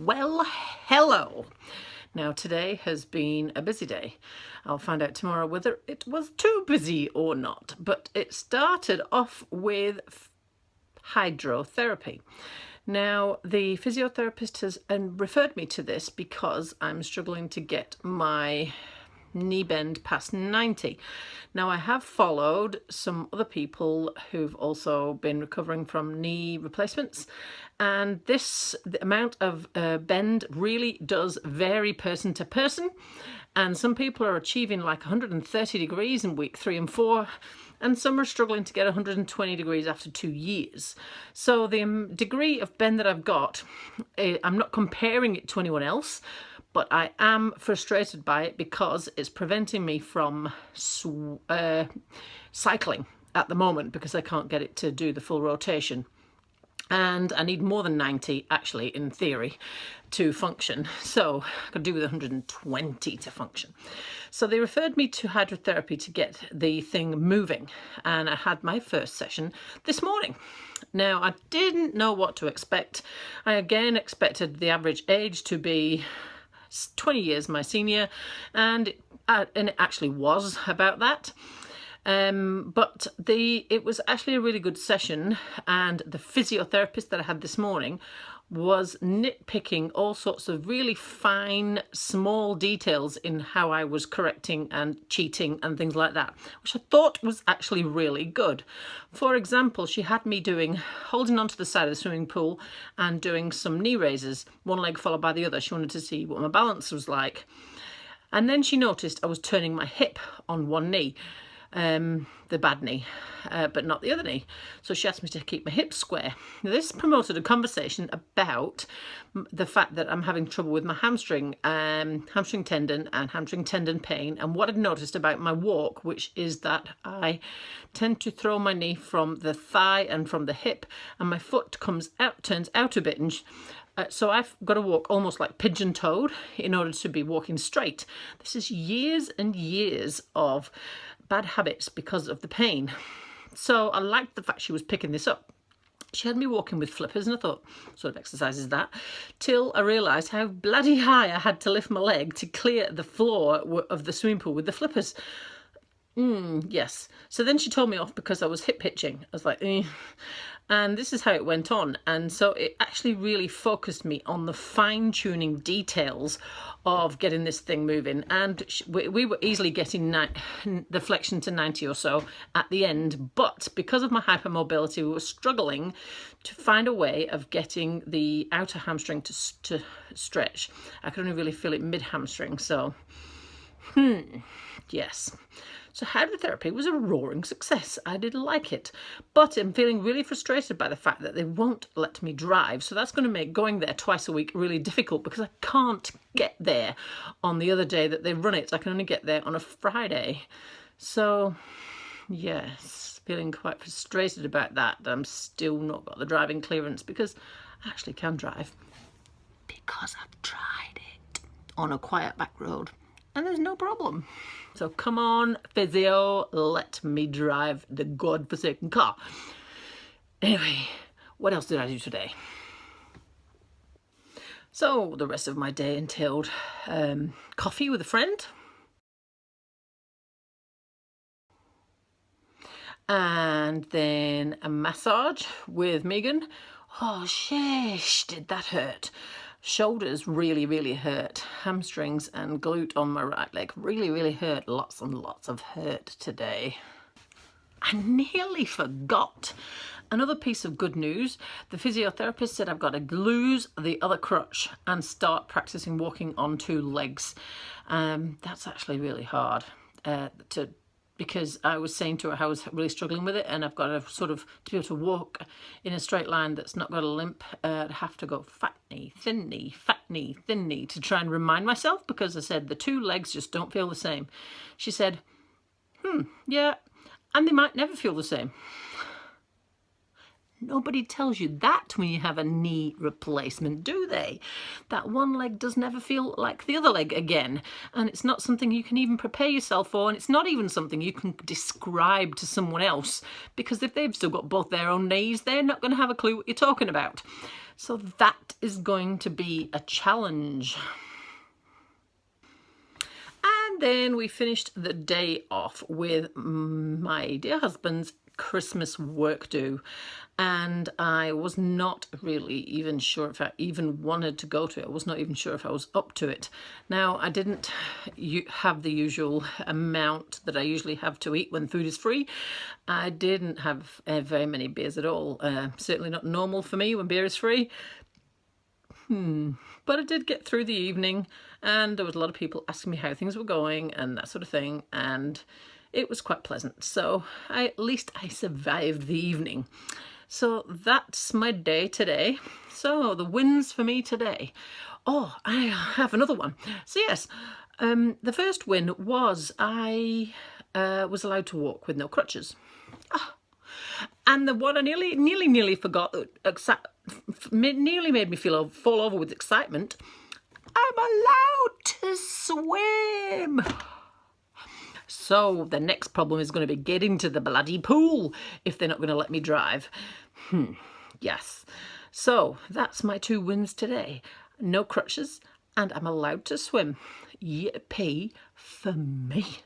Well, hello. Now today has been a busy day. I'll find out tomorrow whether it was too busy or not, but it started off with hydrotherapy. Now the physiotherapist has referred me to this because I'm struggling to get my knee bend past 90. Now I have followed some other people who've also been recovering from knee replacements, and the amount of bend really does vary person to person, and some people are achieving like 130 degrees in week 3 and 4, and some are struggling to get 120 degrees after 2 years. So the degree of bend that I've got, I'm not comparing it to anyone else, but I am frustrated by it because it's preventing me from cycling at the moment because I can't get it to do the full rotation. And I need more than 90, actually, in theory, to function. So I could do with 120 to function. So they referred me to hydrotherapy to get the thing moving. And I had my first session this morning. Now, I didn't know what to expect. I again expected the average age to be 20 years my senior, and it actually was about that. But it was actually a really good session, and the physiotherapist that I had this morning was nitpicking all sorts of really fine, small details in how I was correcting and cheating and things like that, which I thought was actually really good. For example, she had me holding onto the side of the swimming pool and doing some knee raises, one leg followed by the other. She wanted to see what my balance was like. And then she noticed I was turning my hip on one knee. The bad knee, but not the other knee. So she asked me to keep my hips square. Now, this promoted a conversation about the fact that I'm having trouble with my hamstring tendon and hamstring tendon pain, and what I'd noticed about my walk, which is that I tend to throw my knee from the thigh and from the hip, and my foot turns out a bit, and so I've got to walk almost like pigeon-toed in order to be walking straight. This is years and years of bad habits because of the pain. So I liked the fact she was picking this up. She had me walking with flippers, and I thought, sort of exercises that, till I realised how bloody high I had to lift my leg to clear the floor of the swimming pool with the flippers. Yes. So then she told me off because I was hip hitching. I was like, And this is how it went on. And so it actually really focused me on the fine-tuning details of getting this thing moving. And we were easily getting the flexion to 90 or so at the end. But because of my hypermobility, we were struggling to find a way of getting the outer hamstring to stretch. I could only really feel it mid-hamstring. So, yes. So hydrotherapy was a roaring success. I did like it, but I'm feeling really frustrated by the fact that they won't let me drive. So that's going to make going there twice a week really difficult because I can't get there on the other day that they run it. I can only get there on a Friday. So yes, feeling quite frustrated about that. I'm still not got the driving clearance because I actually can drive because I've tried it on a quiet back road and there's no problem. So come on, physio, let me drive the godforsaken car. Anyway, what else did I do today? So the rest of my day entailed coffee with a friend, and then a massage with Megan. Oh, sheesh, did that hurt. Shoulders really, really hurt. Hamstrings and glute on my right leg really, really hurt. Lots and lots of hurt today. I nearly forgot. Another piece of good news. The physiotherapist said I've got to lose the other crutch and start practicing walking on 2 legs. That's actually really hard because I was saying to her I was really struggling with it, and I've got to to be able to walk in a straight line that's not got a limp. I have to go fat knee, thin knee, fat knee, thin knee to try and remind myself, because I said the 2 legs just don't feel the same. She said, yeah, and they might never feel the same. Nobody tells you that when you have a knee replacement, do they? That one leg does never feel like the other leg again. And it's not something you can even prepare yourself for. And it's not even something you can describe to someone else. Because if they've still got both their own knees, they're not going to have a clue what you're talking about. So that is going to be a challenge. And then we finished the day off with my dear husband's Christmas work do, and I was not really even sure if I even wanted to go to it. I was not even sure if I was up to it. Now, I didn't have the usual amount that I usually have to eat when food is free. I didn't have very many beers at all. Certainly not normal for me when beer is free. But I did get through the evening, and there was a lot of people asking me how things were going and that sort of thing, and it was quite pleasant. So at least I survived the evening. So that's my day today. So the wins for me today. Oh, I have another one. So yes, the first win was I was allowed to walk with no crutches. And the one I nearly forgot, that nearly made me fall over with excitement. I'm allowed to swim. So the next problem is going to be getting to the bloody pool if they're not going to let me drive. Yes. So that's my 2 wins today. No crutches, and I'm allowed to swim. Yippee for me.